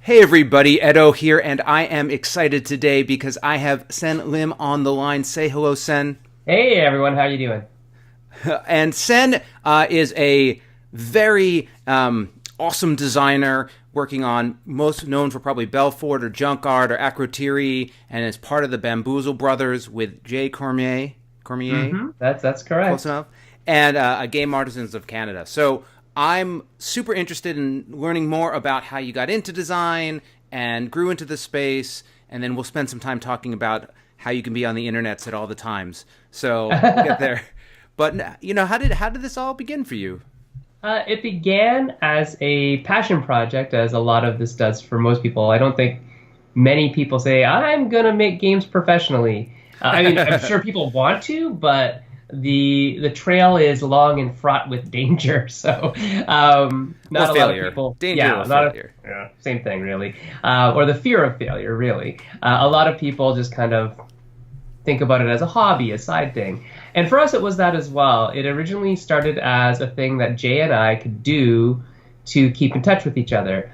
Hey everybody, Edo here, and I am excited today because I have Sen Lim on the line. Say hello, Sen. Hey everyone, how you doing? And Sen is a very awesome designer working on, most known for probably Belfort or Junk Art or Akrotiri, and is part of the Bamboozle Brothers with Jay Cormier. Cormier? That's Close correct. enough. And Game Artisans of Canada. So I'm super interested in learning more about how you got into design and grew into the space, and then we'll spend some time talking about how you can be on the internets at all the times. So we'll get there. But how did this all begin for you? It began as a passion project, as a lot of this does for most people. I don't think many people say, I'm gonna make games professionally. I mean, I'm sure people want to, but the trail is long and fraught with danger. So not a lot failure. of people. Danger or failure. Yeah, same thing, really. Or the fear of failure, really. A lot of people just kind of think about it as a hobby, a side thing. And for us, it was that as well. It originally started as a thing that Jay and I could do to keep in touch with each other.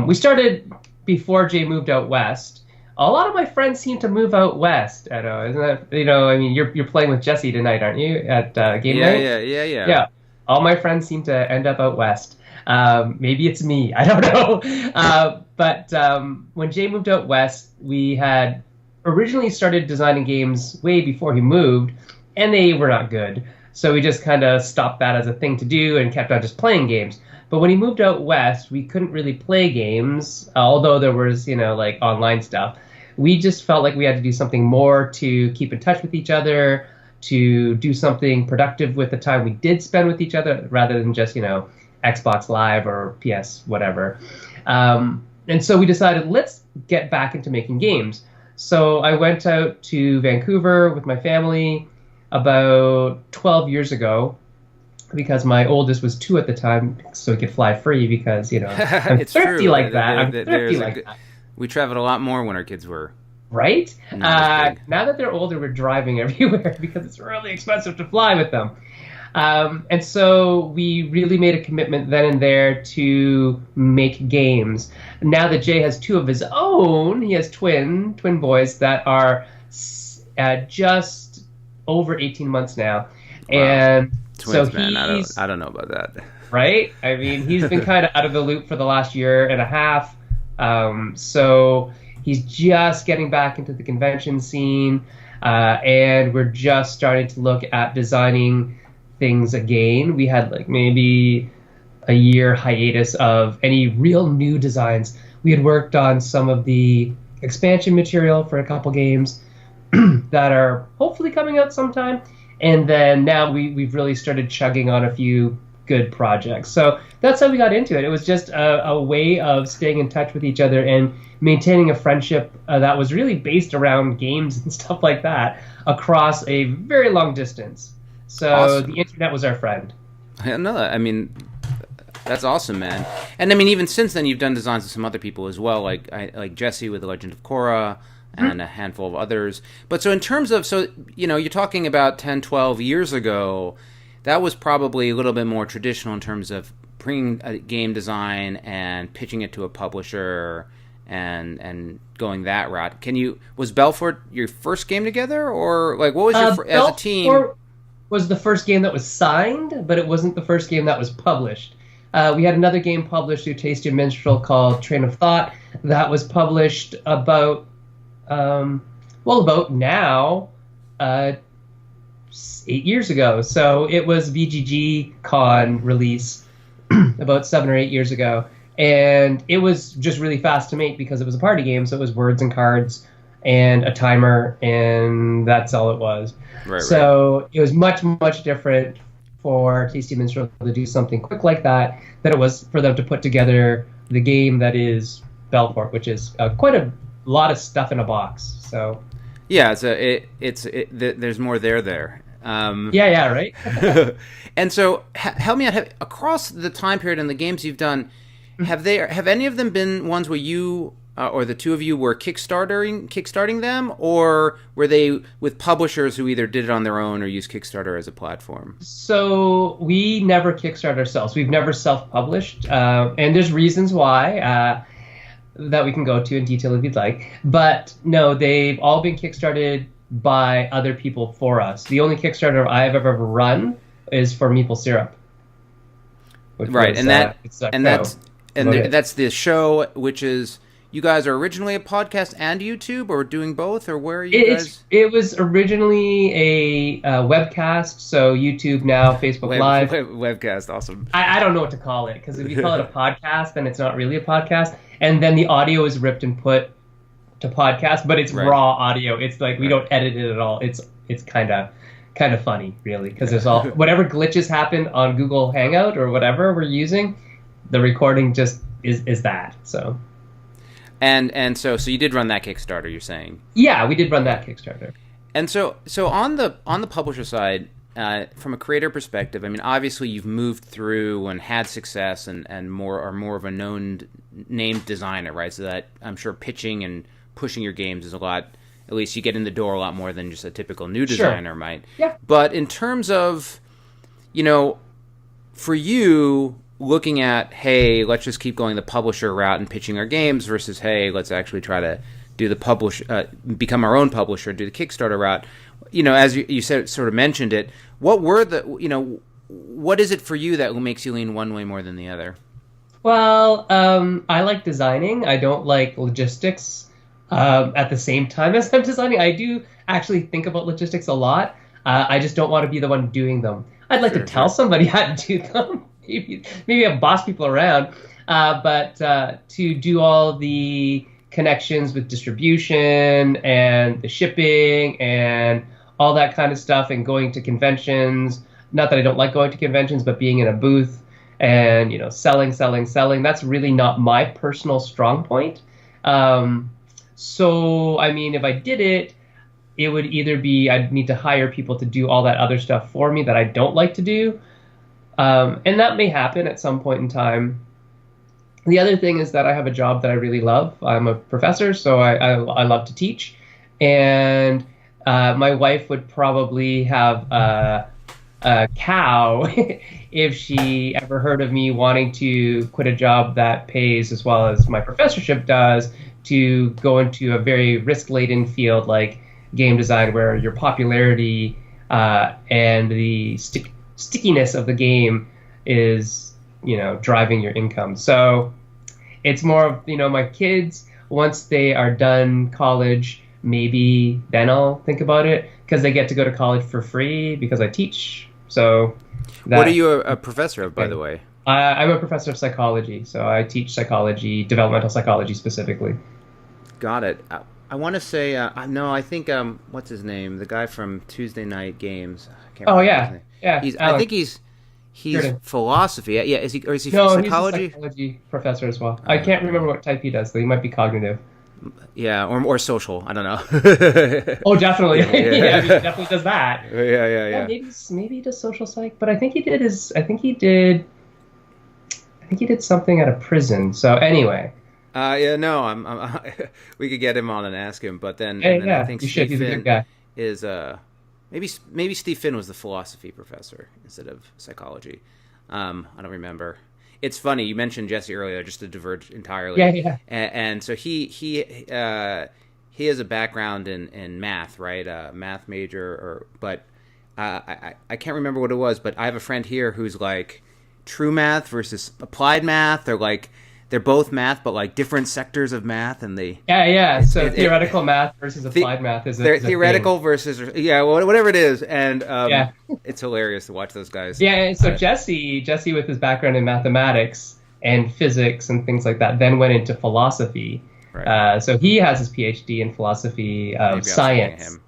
We started before Jay moved out west. A lot of my friends seem to move out west, Edo. Isn't that, I mean, you're playing with Jesse tonight, aren't you, at game Yeah, night? yeah. Yeah. All my friends seem to end up out west. Maybe it's me. I don't know. But when Jay moved out west, we had originally started designing games way before he moved, and they were not good. So we just kind of stopped that as a thing to do and kept on just playing games. But when he moved out west, we couldn't really play games, although there was, like online stuff. We just felt like we had to do something more to keep in touch with each other, to do something productive with the time we did spend with each other, rather than just, Xbox Live or PS whatever. And so we decided, let's get back into making games. So I went out to Vancouver with my family about 12 years ago, because my oldest was 2 at the time, so he could fly free because, I'm It's thrifty true. like that. I'm thrifty like that. We traveled a lot more when our kids were Right? not as big. Now that they're older, we're driving everywhere because it's really expensive to fly with them. And so we really made a commitment then and there to make games. Now that Jay has 2 of his own, he has twin boys that are just over 18 months now. Wow. And Twins, so man. he's I don't know about that. right. I mean, he's been kind of out of the loop for the last year and a half. So he's just getting back into the convention scene, and we're just starting to look at designing things again. We had like maybe a year hiatus of any real new designs. We had worked on some of the expansion material for a couple games that are hopefully coming out sometime. And then now we've really started chugging on a few good projects. So that's how we got into it. It was just a way of staying in touch with each other and maintaining a friendship that was really based around games and stuff like that across a very long distance. So Awesome. the internet was our friend. No, I mean, that's awesome, man. And I mean, even since then, you've done designs with some other people as well, like Jesse with The Legend of Korra and a handful of others. But so in terms of, you're talking about 10, 12 years ago, that was probably a little bit more traditional in terms of bringing a game design and pitching it to a publisher and going that route. Was Belfort your first game together, or like what was your as a team? Belfort was the first game that was signed, but it wasn't the first game that was published. We had another game published through Tasty Minstrel called Train of Thought that was published about now 8 years ago. So it was VGG Con release about 7 or 8 years ago. And it was just really fast to make because it was a party game. So it was words and cards and a timer, and that's all it was. Right. It was much, much different for Tasty Minstrel to do something quick like that than it was for them to put together the game that is Belfort, which is quite a lot of stuff in a box. So Yeah, there's more there. yeah, right. And so, help me out. Across the time period and the games you've done, have any of them been ones where you or the two of you were kickstarting them, or were they with publishers who either did it on their own or used Kickstarter as a platform? So we never kickstart ourselves. We've never self-published, and there's reasons why. that we can go to in detail if you'd like. But no, they've all been kickstarted by other people for us. The only Kickstarter I've ever run is for maple syrup. Right, was, and that's it. the show, which is, you guys are originally a podcast and YouTube, or doing both, or where are you guys? It was originally a webcast, so YouTube now, Facebook Live. Webcast, awesome. I don't know what to call it, because if you call it a podcast, then it's not really a podcast. And then the audio is ripped and put to podcast, but it's raw audio. It's like we don't edit it at all. It's kind of funny, really, because there's all whatever glitches happen on Google Hangout or whatever we're using, the recording just is that. So. And so you did run that Kickstarter, you're saying? Yeah, we did run that Kickstarter. And so on the publisher side, from a creator perspective, I mean, obviously you've moved through and had success and are more of a known named designer, right? So that I'm sure pitching and pushing your games is a lot. At least you get in the door a lot more than just a typical new designer might. Yeah. But in terms of, for you, looking at, hey, let's just keep going the publisher route and pitching our games versus, hey, let's actually try to do the become our own publisher, do the Kickstarter route. As you said, sort of mentioned it, what is it for you that makes you lean one way more than the other? Well, I like designing. I don't like logistics. At the same time as I'm designing, I do actually think about logistics a lot. I just don't want to be the one doing them. I'd like to tell somebody how to do them. Maybe I'll boss people around. But to do all the connections with distribution and the shipping and all that kind of stuff and going to conventions, not that I don't like going to conventions, but being in a booth and, selling, that's really not my personal strong point. So, I mean, if I did it, it would either be I'd need to hire people to do all that other stuff for me that I don't like to do. And that may happen at some point in time. The other thing is that I have a job that I really love. I'm a professor, so I love to teach. And my wife would probably have a cow if she ever heard of me wanting to quit a job that pays as well as my professorship does to go into a very risk-laden field like game design, where your popularity and the stickiness of the game is, driving your income. So it's more of, my kids, once they are done college, maybe then I'll think about it, because they get to go to college for free because I teach. So what are you a professor of, by the way? I'm a professor of psychology, so I teach psychology, developmental psychology specifically. Got it. I want to say, no, I think, what's his name? The guy from Tuesday Night Games. I can't remember his name. Yeah. I think he's philosophy. Yeah, is he no, psychology? He's a psychology professor as well. I can't remember what type he does, though. He might be cognitive. Yeah, or social. I don't know. Oh, definitely. Yeah, he definitely does that. Yeah. Maybe he does social psych, but I think he did something at a prison. So anyway. We could get him on and ask him, but then, I think Steve Finn a good guy. Is maybe Steve Finn was the philosophy professor instead of psychology. I don't remember. It's funny you mentioned Jesse earlier, just to diverge entirely. Yeah. And so he has a background in math, right? Math major, but I can't remember what it was. But I have a friend here who's like true math versus applied math. They're both math, but like different sectors of math, and they So theoretical math versus applied math is theoretical versus whatever it is, and it's hilarious to watch those guys. Yeah, so Jesse with his background in mathematics and physics and things like that, then went into philosophy. Right. So he has his PhD in philosophy of science,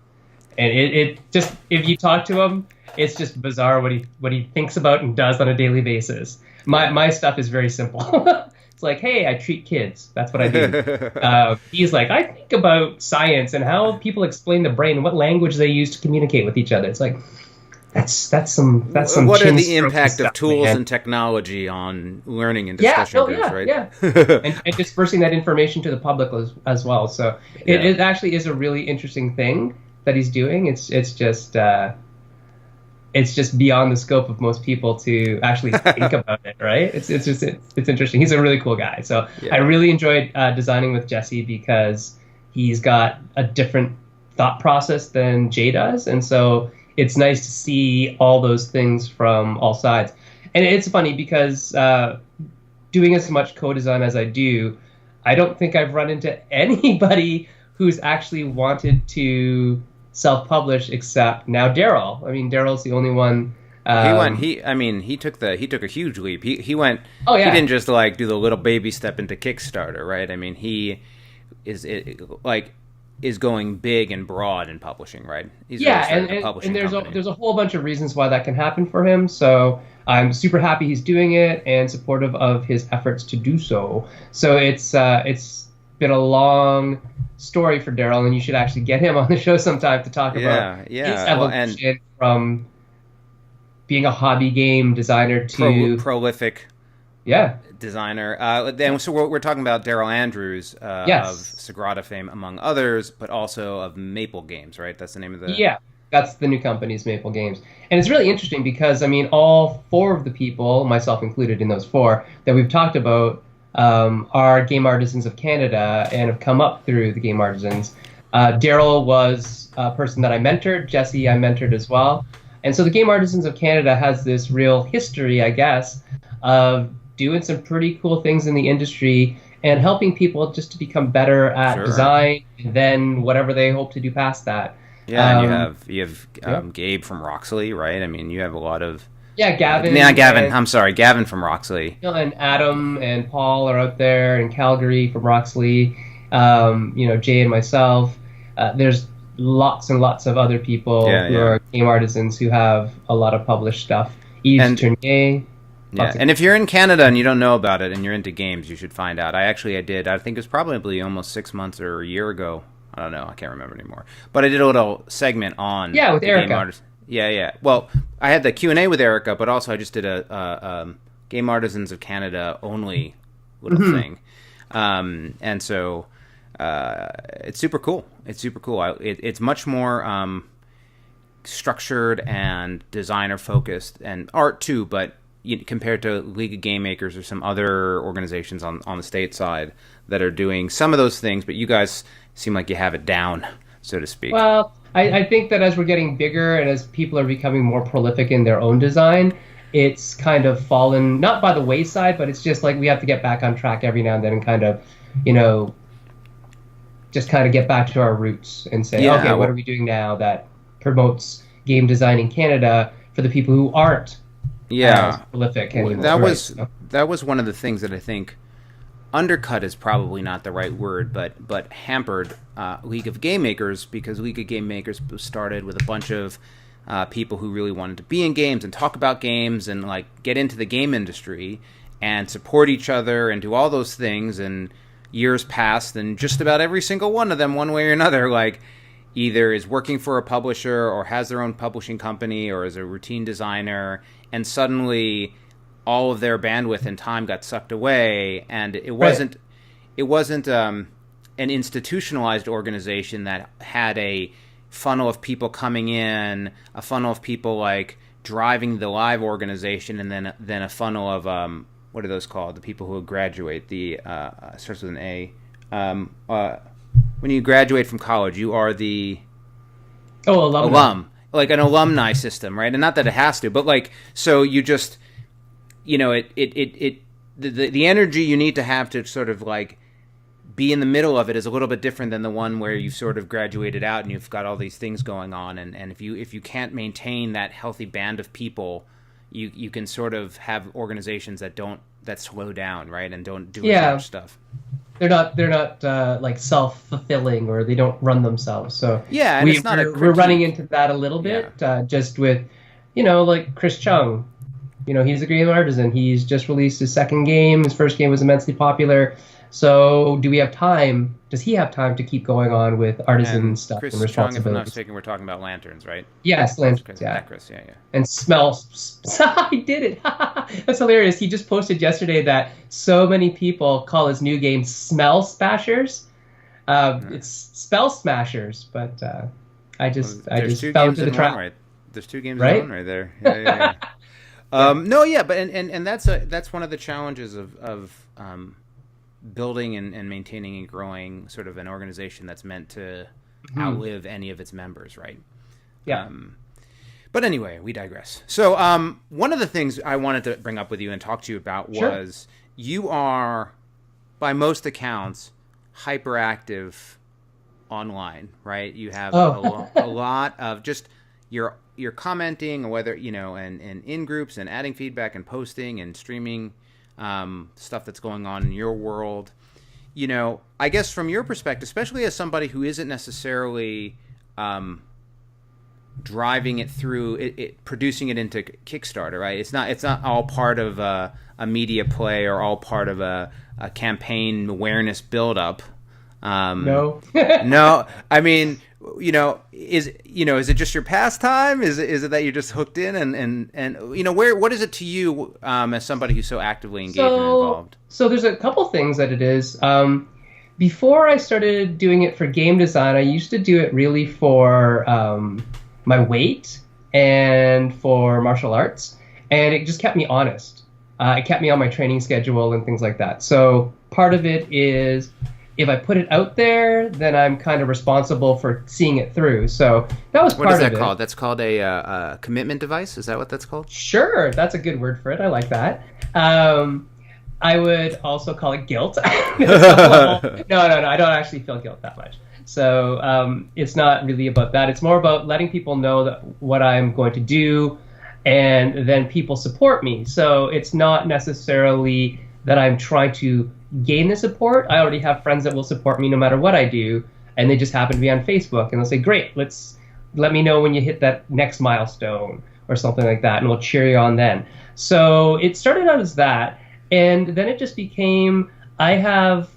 and it just, if you talk to him, it's just bizarre what he thinks about and does on a daily basis. My stuff is very simple. It's like, hey, I treat kids. That's what I do. He's like, I think about science and how people explain the brain and what language they use to communicate with each other. It's like, that's some. What are the impact of tools and technology on learning and discussion groups, right? Yeah. and dispersing that information to the public as well. So it actually is a really interesting thing that he's doing. It's just it's just beyond the scope of most people to actually think about it, right? It's interesting. He's a really cool guy. So Yeah. I really enjoyed designing with Jesse because he's got a different thought process than Jay does, and so it's nice to see all those things from all sides. And it's funny because doing as much co-design as I do, I don't think I've run into anybody who's actually wanted to self-publish except now Daryl. I mean, Daryl's the only one. He took a huge leap. He went. Oh yeah. He didn't just like do the little baby step into Kickstarter, right? I mean, he is going big and broad in publishing, right? He's and there's a whole bunch of reasons why that can happen for him. So I'm super happy he's doing it and supportive of his efforts to do so. So it's been a long story for Daryl, and you should actually get him on the show sometime to talk about his evolution from being a hobby game designer to prolific designer. So we're talking about Daryl Andrews of Sagrada fame, among others, but also of Maple Games, right? That's the name of the... Yeah, that's the new company's Maple Games. And it's really interesting because, I mean, all four of the people, myself included in those four, that we've talked about are Game Artisans of Canada and have come up through the Game Artisans. Daryl was a person that I mentored. Jesse I mentored as well. And so the Game Artisans of Canada has this real history, I guess, of doing some pretty cool things in the industry and helping people just to become better at design, and then whatever they hope to do past that. Yeah, and you have Gabe from Roxley, right? I mean, you have a lot of... Yeah, Gavin. Gavin from Roxley. And Adam and Paul are out there in Calgary from Roxley. Jay and myself. There's lots and lots of other people who are game artisans who have a lot of published stuff. Yves Tournier. Yeah, and if you're in Canada and you don't know about it and you're into games, you should find out. I did. I think it was probably almost 6 months or a year ago. I don't know. I can't remember anymore. But I did a little segment on with Erica. Game Artists. Yeah. Well, I had the Q&A with Erica, but also I just did a Game Artisans of Canada only little thing. And so it's super cool. It's super cool. It's much more structured and designer focused, and art too, but compared to League of Game Makers or some other organizations on the state side that are doing some of those things, but you guys seem like you have it down, so to speak. Well, I think that as we're getting bigger and as people are becoming more prolific in their own design, it's kind of fallen, not by the wayside, but it's just like we have to get back on track every now and then and kind of, just kind of get back to our roots and say, what are we doing now that promotes game design in Canada for the people who aren't prolific anymore? That was one of the things that I think undercut is probably not the right word, but hampered League of Game Makers, because League of Game Makers started with a bunch of people who really wanted to be in games and talk about games and like get into the game industry and support each other and do all those things. And years passed, and just about every single one of them, one way or another, like either is working for a publisher or has their own publishing company or is a routine designer, and suddenly all of their bandwidth and time got sucked away, and it wasn't an institutionalized organization that had a funnel of people coming in, a funnel of people like driving the live organization, and then a funnel of what are those called? The people who graduate. The starts with an A. When you graduate from college, you are the alum, like an alumni system, right? And not that it has to, but like, so you just, the energy you need to have to sort of like be in the middle of it is a little bit different than the one where you've sort of graduated out and you've got all these things going on, and if you can't maintain that healthy band of people, you can sort of have organizations that slow down, right, and don't do as much stuff. They're not like self-fulfilling, or they don't run themselves. So and we're running into that a little bit, just with, like Chris Chung. He's a game artisan. He's just released his second game. His first game was immensely popular. So do we have time? Does he have time to keep going on with artisan stuff and responsibilities? Chris Chung, if I'm not mistaken, we're talking about Lanterns, right? Yes, Lanterns, Chris, yeah. And I did it. That's hilarious. He just posted yesterday that so many people call his new game Smell Smashers. It's Spell Smashers, but I just fell into the trap. Right. There's 2 games right? zone right there. Yeah. No, yeah, but and that's one of the challenges of building and maintaining and growing sort of an organization that's meant to outlive any of its members, right? Yeah. But anyway, we digress. So one of the things I wanted to bring up with you and talk to you about was you are, by most accounts, hyperactive online, right? You have a lot of just you're commenting, or whether and in groups and adding feedback and posting and streaming stuff that's going on in your world. I guess from your perspective, especially as somebody who isn't necessarily driving it through, it producing it into Kickstarter, right? It's not all part of a media play or all part of a campaign awareness buildup. No. No. I mean, is it just your pastime? Is it that you're just hooked in and what is it to you as somebody who's so actively engaged and involved? So there's a couple things that it is. Before I started doing it for game design, I used to do it really for my weight and for martial arts, and it just kept me honest. It kept me on my training schedule and things like that. So part of it is, if I put it out there, then I'm kind of responsible for seeing it through. So that was part of it. What is that called? That's called a commitment device? Is that what that's called? Sure, that's a good word for it. I like that. I would also call it guilt. No, I don't actually feel guilt that much. So it's not really about that. It's more about letting people know that what I'm going to do, and then people support me. So it's not necessarily that I'm trying to gain the support. I already have friends that will support me no matter what I do, and they just happen to be on Facebook, and they'll say, great, let me know when you hit that next milestone or something like that, and we'll cheer you on then. So it started out as that, and then it just became, I have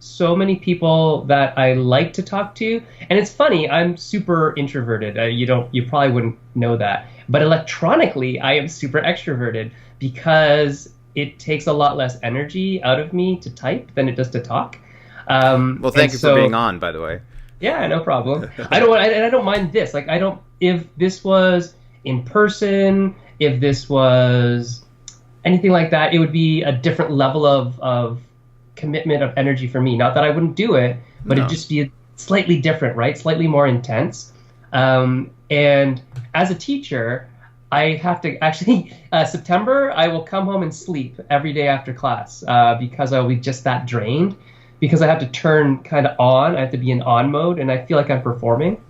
so many people that I like to talk to, and it's funny, I'm super introverted. You probably wouldn't know that, but electronically I am super extroverted, because it takes a lot less energy out of me to type than it does to talk. Well, thank you for being on, by the way. Yeah, no problem. I don't mind this. Like, if this was in person, if this was anything like that, it would be a different level of commitment, of energy for me. Not that I wouldn't do it, but it'd just be slightly different, right? Slightly more intense. And as a teacher, I have to actually, September, I will come home and sleep every day after class because I'll be just that drained, because I have to turn kind of on. I have to be in on mode, and I feel like I'm performing.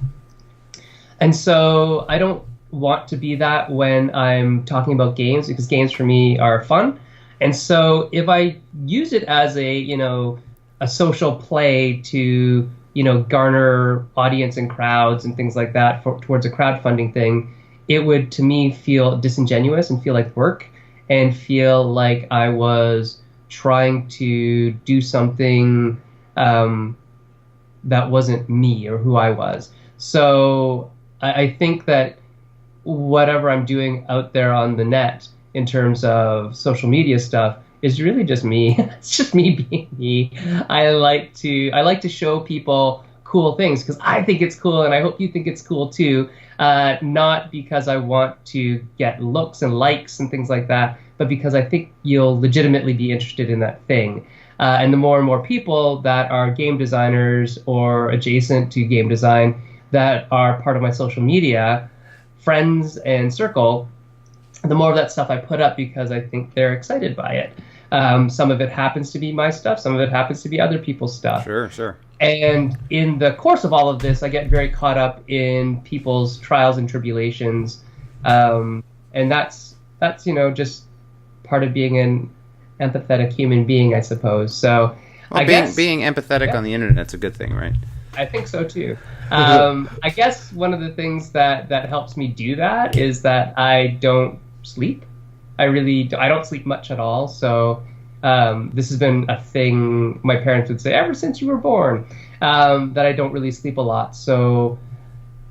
And so I don't want to be that when I'm talking about games, because games for me are fun. And so if I use it as a social play to, garner audience and crowds and things like that towards a crowdfunding thing, it would, to me, feel disingenuous and feel like work, and feel like I was trying to do something that wasn't me or who I was. So I think that whatever I'm doing out there on the net in terms of social media stuff is really just me. It's just me being me. I like to show people cool things because I think it's cool, and I hope you think it's cool too. Not because I want to get looks and likes and things like that, but because I think you'll legitimately be interested in that thing. And the more and more people that are game designers or adjacent to game design that are part of my social media, friends and circle, the more of that stuff I put up because I think they're excited by it. Some of it happens to be my stuff. Some of it happens to be other people's stuff. Sure. And in the course of all of this, I get very caught up in people's trials and tribulations. And that's just part of being an empathetic human being, I suppose. So I guess being empathetic on the internet's a good thing, right? I think so too. I guess one of the things that helps me do that is that I don't sleep. I don't sleep much at all. So this has been a thing my parents would say ever since you were born, that I don't really sleep a lot. So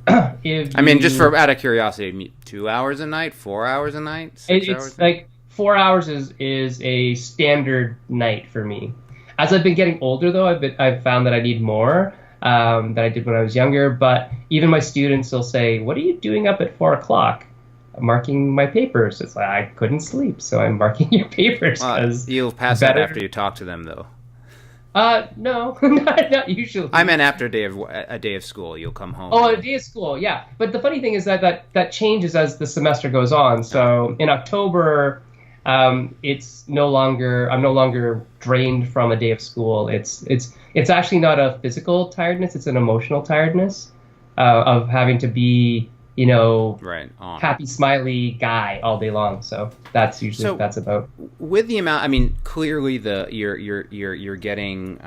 just out of curiosity, 2 hours a night, 4 hours a night, 6 hours? It's like 4 hours is a standard night for me. As I've been getting older, though, I've found that I need more. that I did when I was younger. But even my students will say, "What are you doing up at 4 o'clock?" I'm marking my papers. It's like, I couldn't sleep, so I'm marking your papers. You'll pass that after you talk to them, though. No, not usually. I meant after a day of school, you'll come home. Oh, a day of school, yeah. But the funny thing is that changes as the semester goes on. So in October, I'm no longer drained from a day of school. It's actually not a physical tiredness; it's an emotional tiredness of having to be, happy, smiley guy all day long. So that's usually that's about. With the amount, I mean, clearly you're getting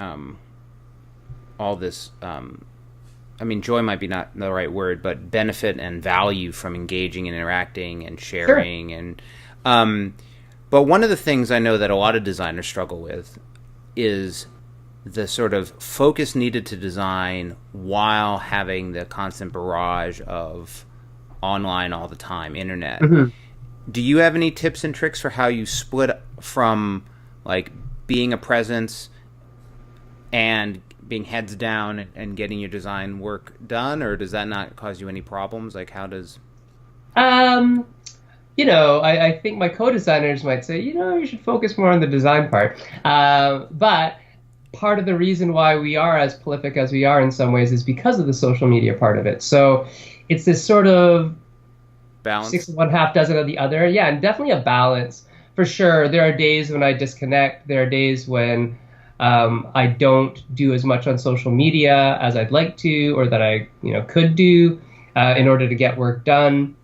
all this. I mean, joy might be not the right word, but benefit and value from engaging and interacting and sharing. Sure. And but one of the things I know that a lot of designers struggle with is the sort of focus needed to design while having the constant barrage of online all the time, internet. Mm-hmm. Do you have any tips and tricks for how you split from like being a presence and being heads down and getting your design work done, or does that not cause you any problems? Like, how does... I think my co-designers might say, you should focus more on the design part. But part of the reason why we are as prolific as we are in some ways is because of the social media part of it. So it's this sort of balance. 6 of one, half dozen of the other. Yeah, and definitely a balance. For sure, there are days when I disconnect. There are days when I don't do as much on social media as I'd like to, or that I could do in order to get work done.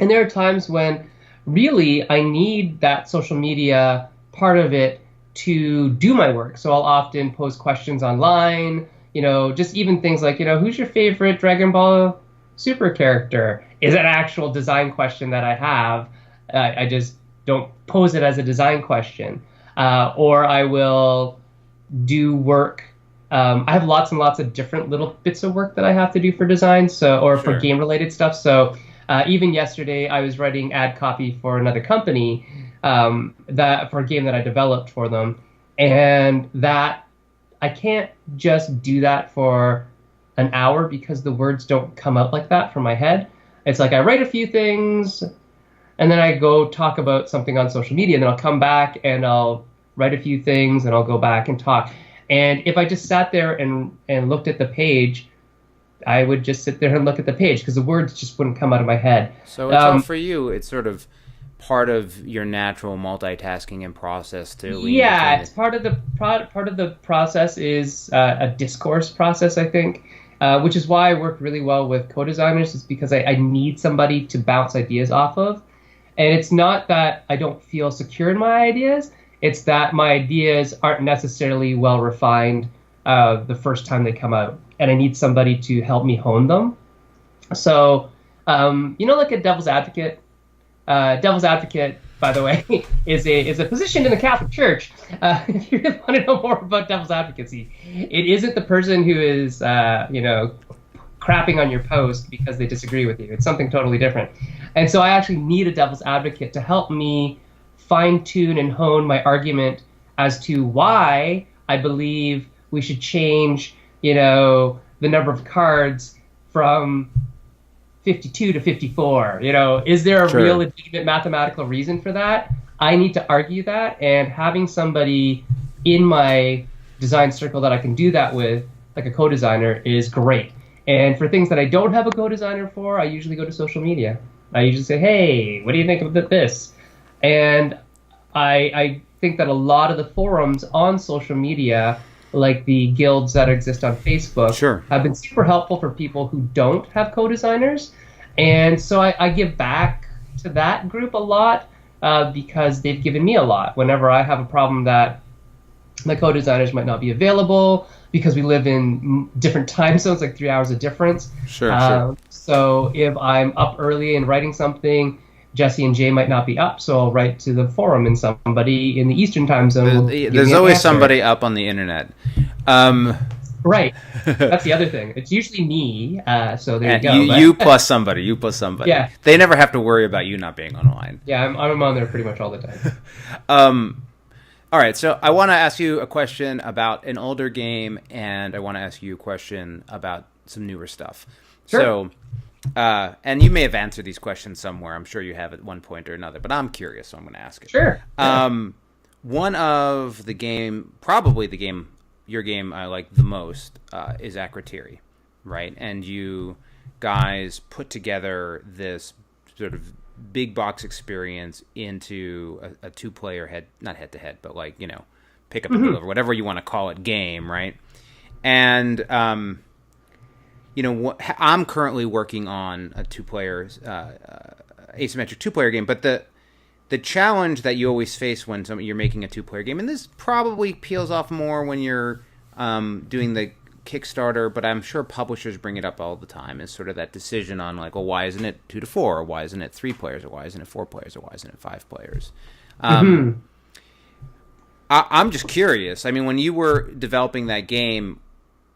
And there are times when really I need that social media part of it to do my work. So I'll often post questions online, just even things like, who's your favorite Dragon Ball Super character is an actual design question that I have. I just don't pose it as a design question. Or I will do work. I have lots and lots of different little bits of work that I have to do for design, for game related stuff. So even yesterday, I was writing ad copy for another company for a game that I developed for them, and that I can't just do that for an hour because the words don't come out like that from my head. It's like I write a few things, and then I go talk about something on social media, and then I'll come back and I'll write a few things, and I'll go back and talk. And if I just sat there and looked at the page, I would just sit there and look at the page because the words just wouldn't come out of my head. So it's all for you. It's sort of part of your natural multitasking and process too. Yeah, it's part of the process is a discourse process, I think, which is why I work really well with co-designers. Is because I need somebody to bounce ideas off of, and it's not that I don't feel secure in my ideas. It's that my ideas aren't necessarily well refined the first time they come out, and I need somebody to help me hone them. So, like a devil's advocate. Devil's advocate, by the way, is a position in the Catholic Church. If you really want to know more about devil's advocacy, it isn't the person who is, crapping on your post because they disagree with you. It's something totally different. And so I actually need a devil's advocate to help me fine-tune and hone my argument as to why I believe we should change, the number of cards from 52 to 54. Is there a real legitimate mathematical reason for that? I need to argue that, and having somebody in my design circle that I can do that with, like a co-designer, is great. And for things that I don't have a co-designer for, I usually go to social media. I usually say, hey, what do you think of this? And I think that a lot of the forums on social media, like the guilds that exist on Facebook, have been super helpful for people who don't have co-designers. And so I give back to that group a lot because they've given me a lot. Whenever I have a problem that my co-designers might not be available because we live in different time zones, like 3 hours of difference. Sure. So if I'm up early and writing something, Jesse and Jay might not be up, so I'll write to the forum, and somebody in the Eastern time zone. There's always somebody up on the internet. Right. That's the other thing. It's usually me. So there you go. You plus somebody. Yeah. They never have to worry about you not being online. Yeah, I'm on there pretty much all the time. All right, so I want to ask you a question about an older game, and I want to ask you a question about some newer stuff. Sure. So, and you may have answered these questions somewhere. I'm sure you have at one point or another, but I'm curious, so I'm going to ask it. Sure. One of the game, probably the game, your game I like the most, is Akrotiri, right? And you guys put together this sort of big box experience into a two-player not head-to-head, but like, pick up and deliver, whatever you want to call it, game, right? And I'm currently working on a two-player asymmetric two-player game, but the challenge that you always face when you're making a two-player game, and this probably peels off more when you're doing the Kickstarter, but I'm sure publishers bring it up all the time, is sort of that decision on like, well, why isn't it 2 to 4, or why isn't it 3 players, or why isn't it 4 players, or why isn't it 5 players? I'm just curious. I mean, when you were developing that game,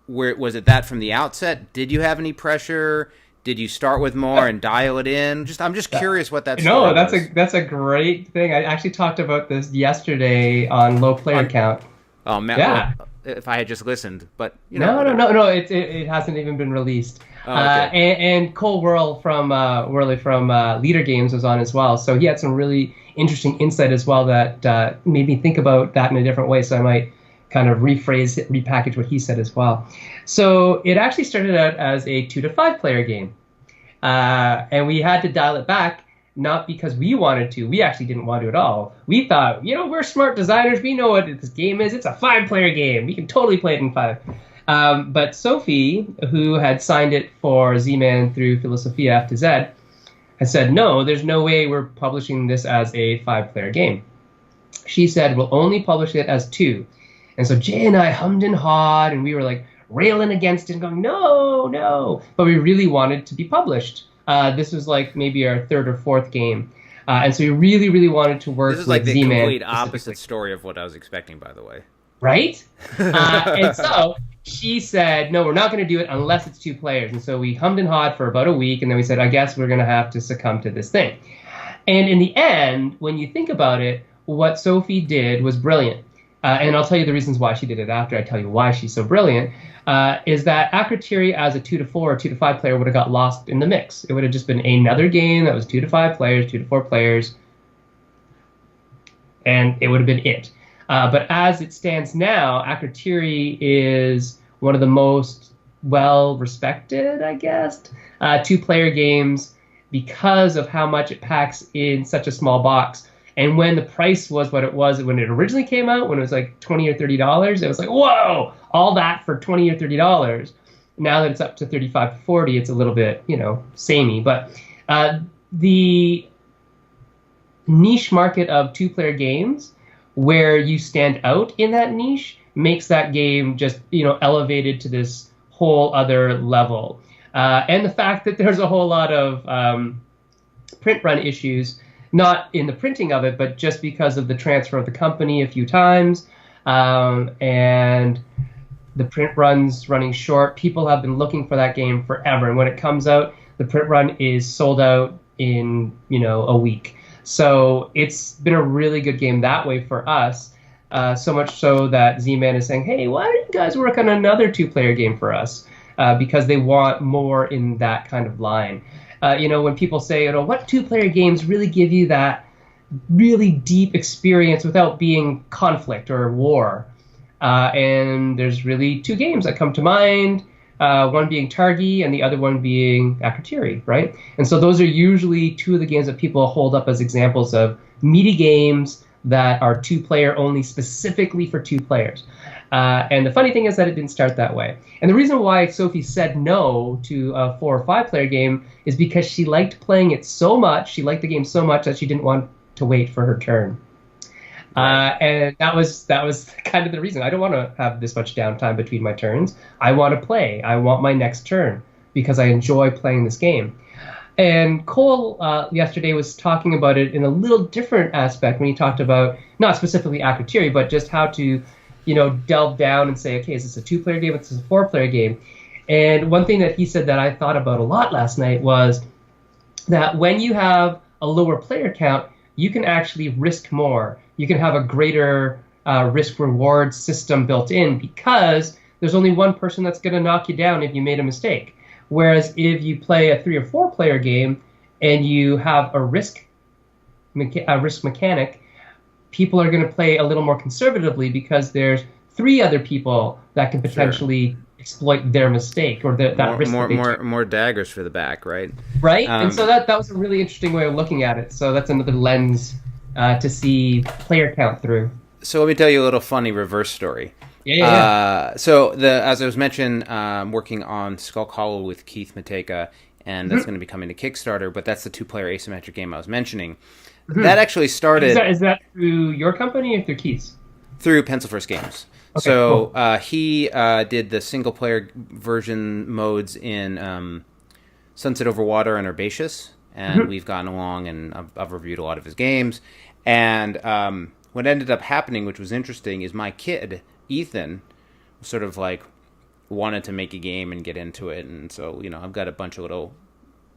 was it that from the outset? Did you have any pressure? Did you start with more and dial it in? I'm just curious what that's. No, that's a great thing. I actually talked about this yesterday on low player count. Oh man, yeah. Well, if I had just listened, but no, it hasn't even been released. Oh, okay. And Cole Whirl from Leader Games was on as well, so he had some really interesting insight as well that made me think about that in a different way. So I might kind of repackage what he said as well. So it actually started out as a 2 to 5 player game, and we had to dial it back. Not because we wanted to. We actually didn't want to at all. We thought, we're smart designers. We know what this game is. It's a 5-player game. We can totally play it in 5. But Sophie, who had signed it for Z-Man through Philosophia F to Z, had said, no, there's no way we're publishing this as a 5-player game. She said, we'll only publish it as 2. And so Jay and I hummed and hawed, and we were like railing against it and going, no. But we really wanted to be published. This was like maybe our 3rd or 4th game. And so we really, really wanted to work with Z-Man. This is like the complete opposite story of what I was expecting, by the way. Right? And so she said, no, we're not going to do it unless it's 2 players. And so we hummed and hawed for about a week, and then we said, I guess we're going to have to succumb to this thing. And in the end, when you think about it, what Sophie did was brilliant. And I'll tell you the reasons why she did it after I tell you why she's so brilliant, is that Akrotiri as a 2 to 4 or 2 to 5 player would have got lost in the mix. It would have just been another game that was 2 to 5 players, 2 to 4 players, and it would have been it. But as it stands now, Akrotiri is one of the most well-respected, I guess, 2-player games because of how much it packs in such a small box. And when the price was what it was when it originally came out, when it was like $20 or $30, it was like, whoa, all that for $20 or $30. Now that it's up to $35 to $40, it's a little bit, samey. But the niche market of 2-player games, where you stand out in that niche, makes that game just, elevated to this whole other level. And the fact that there's a whole lot of print run issues, not in the printing of it, but just because of the transfer of the company a few times, and the print runs running short. People have been looking for that game forever, and when it comes out, the print run is sold out in a week. So it's been a really good game that way for us, so much so that Z-Man is saying, hey, why don't you guys work on another 2-player game for us? Because they want more in that kind of line. When people say, what 2-player games really give you that really deep experience without being conflict or war? And there's really 2 games that come to mind, one being Targi and the other one being Akrotiri, right? And so those are usually 2 of the games that people hold up as examples of meaty games that are 2-player only, specifically for 2 players. And the funny thing is that it didn't start that way. And the reason why Sophie said no to a 4 or 5-player game is because she liked playing it so much, she liked the game so much that she didn't want to wait for her turn. And that was kind of the reason. I don't want to have this much downtime between my turns. I want to play. I want my next turn because I enjoy playing this game. And Cole yesterday was talking about it in a little different aspect when he talked about, not specifically Akrotiri, but just how to delve down and say, okay, is this a 2-player game? Is this a 4-player game? And one thing that he said that I thought about a lot last night was that when you have a lower player count, you can actually risk more. You can have a greater risk reward system built in because there's only one person that's going to knock you down if you made a mistake. Whereas if you play a 3 or 4 player game and you have a risk mechanic, people are going to play a little more conservatively because there's 3 other people that can potentially exploit their mistake or that risk. More daggers for the back, right? Right, and so that was a really interesting way of looking at it. So that's another lens to see player count through. So let me tell you a little funny reverse story. Yeah. So as I was mentioned, working on Skull Hollow with Keith Mateka, and that's going to be coming to Kickstarter. But that's the 2-player asymmetric game I was mentioning. That actually started. Is that through your company or through Keith's? Through Pencil First Games. Okay, so cool. He did the single player version modes in Sunset Over Water and Herbaceous, and we've gotten along, and I've reviewed a lot of his games. And what ended up happening, which was interesting, is my kid Ethan sort of like wanted to make a game and get into it, and so I've got a bunch of little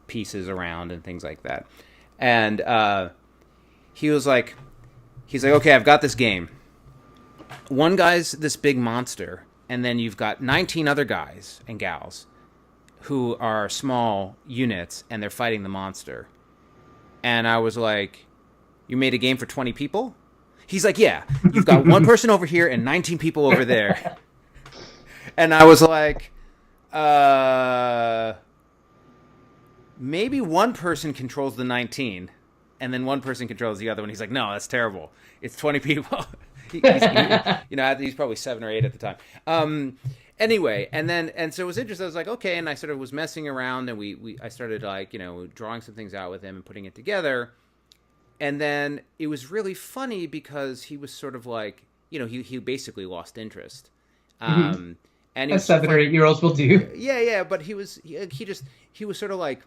pieces around and things like that. And he's like, okay, I've got this game. One guy's this big monster, and then you've got 19 other guys and gals who are small units, and they're fighting the monster. And I was like, you made a game for 20 people? He's like, yeah, you've got one person over here and 19 people over there. And I was like, maybe one person controls the 19 and then one person controls the other one. He's like, no, that's terrible. It's 20 people. He's probably 7 or 8 at the time. Anyway, and so it was interesting. I was like, okay, and I sort of was messing around, and I started drawing some things out with him and putting it together. And then it was really funny because he was sort of like, he basically lost interest. And as 7 or 8 year olds will do. Yeah. But he was sort of like,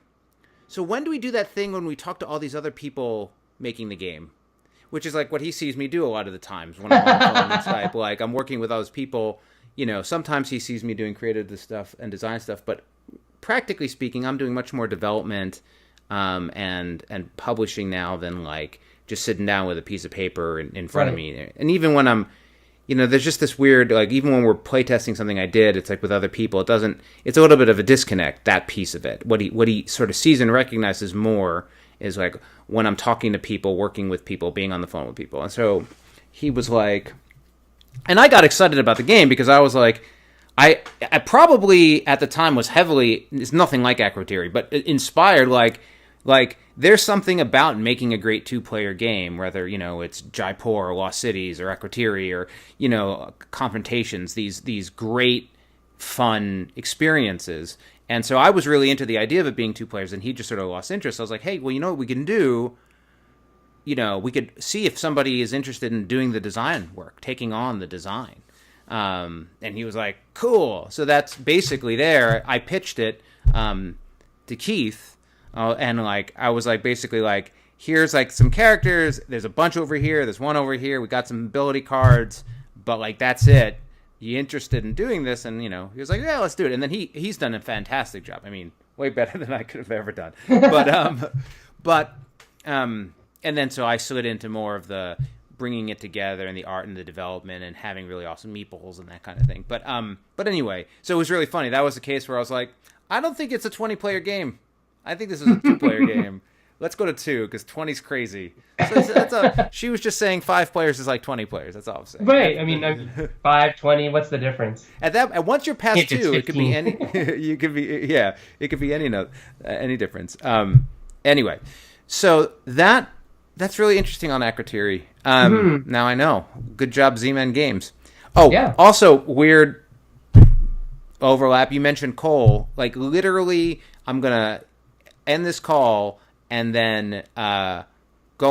so when do we do that thing when we talk to all these other people making the game? Which is like what he sees me do a lot of the times when I'm on the phone and Skype. Like I'm working with all those people, sometimes he sees me doing creative stuff and design stuff, but practically speaking, I'm doing much more development and publishing now than like just sitting down with a piece of paper in front of me. And even when I'm, there's just this weird, like even when we're playtesting something I did, it's like with other people, it's a little bit of a disconnect, that piece of it. What he sort of sees and recognizes more is like when I'm talking to people, working with people, being on the phone with people. And so he was like, and I got excited about the game because I was like, I probably at the time it's nothing like Akrotiri, but inspired like there's something about making a great 2-player game, whether, it's Jaipur or Lost Cities or Akrotiri or, Confrontations, these great fun experiences. And so I was really into the idea of it being 2 players, and he just sort of lost interest. I was like, hey, well, what we can do, we could see if somebody is interested in doing the design work, taking on the design. And he was like, cool. So that's basically there. I pitched it to Keith, and like I was like, basically like, here's like some characters. There's a bunch over here. There's one over here. We got some ability cards, but like that's it. You interested in doing this? And he was like, yeah, let's do it. And then he's done a fantastic job. I mean, way better than I could have ever done. But and then so I slid into more of the bringing it together and the art and the development and having really awesome meeples and that kind of thing. But anyway, so it was really funny. That was the case where I was like, I don't think it's a 20-player game. I think this is a 2-player game. Let's go to 2 because 20's crazy. So she was just saying 5 players is like 20 players. That's all I'm saying. Right. I mean, 5, 20. What's the difference? Once you're past 2, it could be any. It could be any difference. Anyway, so that's really interesting on Akrotiri. Now I know. Good job, Z-Man Games. Oh, yeah. Also weird overlap. You mentioned Cole. Like literally, I'm gonna end this call and then go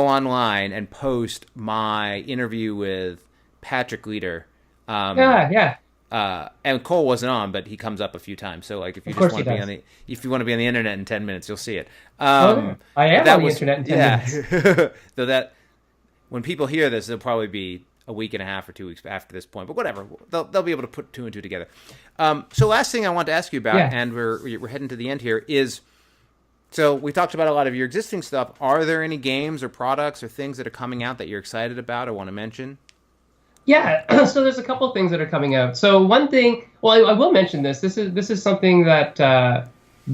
online and post my interview with Patrick Leader. And Cole wasn't on, but he comes up a few times. So like, if you just want to be if you want to be on the internet in 10 minutes, you'll see it. I am on the internet in 10 minutes. Though that when people hear this, it'll probably be a week and a half or 2 weeks after this point. But whatever, they'll be able to put 2 and 2 together. So last thing I want to ask you about, and we're heading to the end here, is. So we talked about a lot of your existing stuff. Are there any games or products or things that are coming out that you're excited about or want to mention? Yeah, so there's a couple of things that are coming out. So one thing, well, I will mention this. This is something that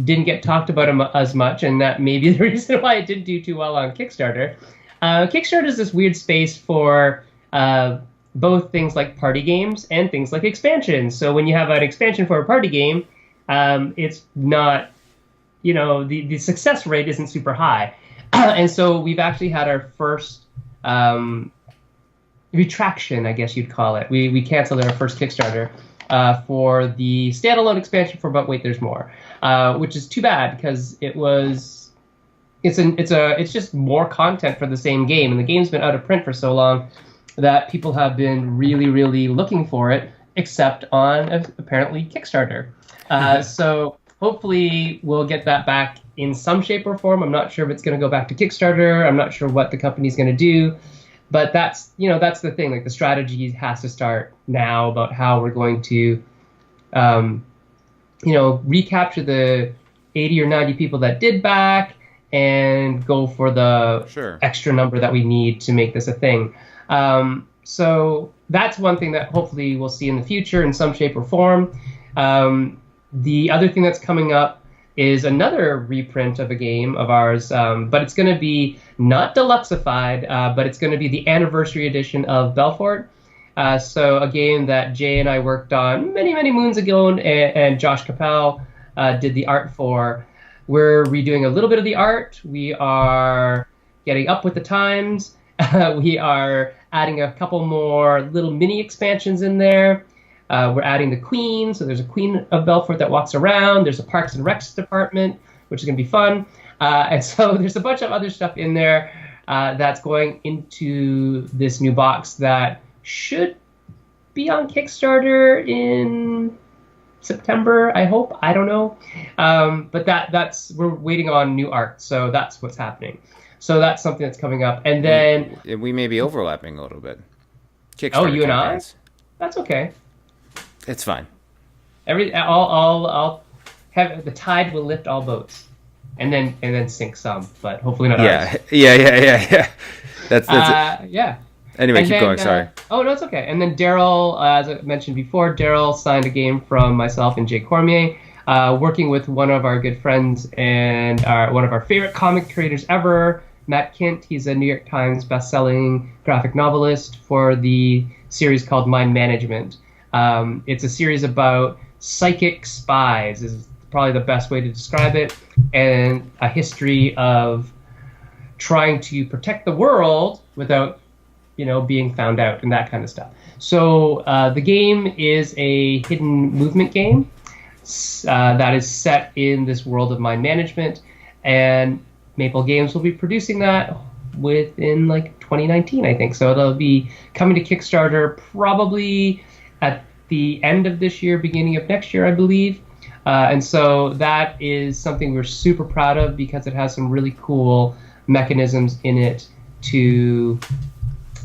didn't get talked about as much, and that may be the reason why it didn't do too well on Kickstarter. Kickstarter is this weird space for both things like party games and things like expansions. So when you have an expansion for a party game, it's not, the success rate isn't super high. And so we've actually had our first retraction, I guess you'd call it. We canceled our first Kickstarter for the standalone expansion for But Wait, There's More, which is too bad because it's just more content for the same game, and the game's been out of print for so long that people have been really, really looking for it, except on apparently Kickstarter. So hopefully we'll get that back in some shape or form. I'm not sure if it's going to go back to Kickstarter. I'm not sure what the company's going to do. But that's the thing. Like, the strategy has to start now about how we're going to, recapture the 80 or 90 people that did back and go for the extra number that we need to make this a thing. So that's one thing that hopefully we'll see in the future in some shape or form. The other thing that's coming up is another reprint of a game of ours, but it's going to be not deluxeified, but it's going to be the anniversary edition of Belfort. So a game that Jay and I worked on many, many moons ago, and Josh Capel did the art for. We're redoing a little bit of the art. We are getting up with the times. We are adding a couple more little mini expansions in there. We're adding the Queen, so there's a Queen of Belfort that walks around. There's a Parks and Recs department, which is going to be fun. And so there's a bunch of other stuff in there that's going into this new box that should be on Kickstarter in September, I hope. I don't know. But we're waiting on new art, so that's what's happening. So that's something that's coming up. And then... We may be overlapping a little bit. Kickstarter you campaigns. And I? That's okay. It's fine. I'll have the tide will lift all boats, and then sink some, but hopefully not ours. Yeah. That's it. Yeah. Anyway, keep going. Sorry. Oh no, it's okay. And then Daryl, as I mentioned before, Daryl signed a game from myself and Jay Cormier, working with one of our good friends and one of our favorite comic creators ever, Matt Kint. He's a New York Times best-selling graphic novelist for the series called Mind Management. It's a series about psychic spies, is probably the best way to describe it, and a history of trying to protect the world without, being found out and that kind of stuff. So the game is a hidden movement game that is set in this world of mind management, and Maple Games will be producing that within 2019, I think. So it'll be coming to Kickstarter probably at the end of this year, beginning of next year, I believe. And so that is something we're super proud of because it has some really cool mechanisms in it to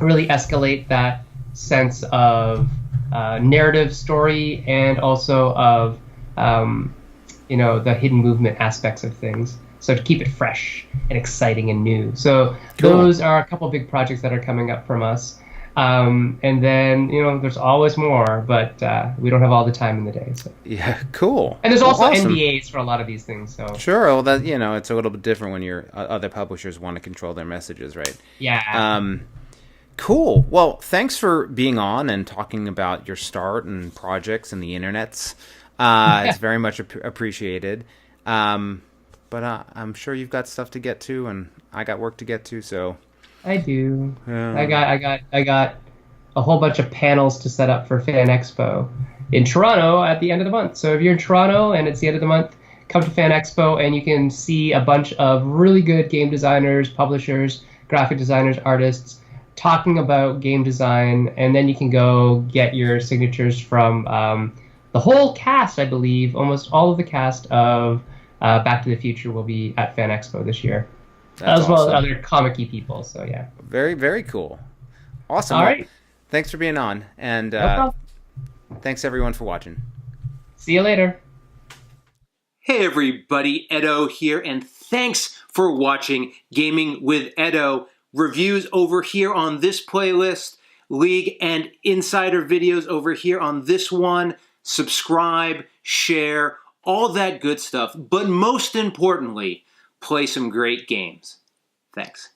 really escalate that sense of narrative story and also of, the hidden movement aspects of things. So to keep it fresh and exciting and new. So Those are a couple big projects that are coming up from us. And then, there's always more, but we don't have all the time in the day. So. Yeah, cool. And there's also awesome. NDAs for a lot of these things. So sure, well, that it's a little bit different when your other publishers want to control their messages, right? Yeah. Cool. Well, thanks for being on and talking about your start and projects and the internets. It's very much appreciated. But I'm sure you've got stuff to get to, and I got work to get to, so. I do. I got a whole bunch of panels to set up for Fan Expo in Toronto at the end of the month. So if you're in Toronto and it's the end of the month, come to Fan Expo and you can see a bunch of really good game designers, publishers, graphic designers, artists talking about game design, and then you can go get your signatures from the whole cast, I believe. Almost all of the cast of Back to the Future will be at Fan Expo this year. That's as well awesome. as other comic-y people, so yeah. Very, very cool. Awesome. All right. Thanks for being on, and no problem. Thanks everyone for watching. See you later. Hey everybody, Edo here, and thanks for watching Gaming with Edo. Reviews over here on this playlist League and Insider videos over here on this one. Subscribe, share, all that good stuff. But most importantly, play some great games. Thanks.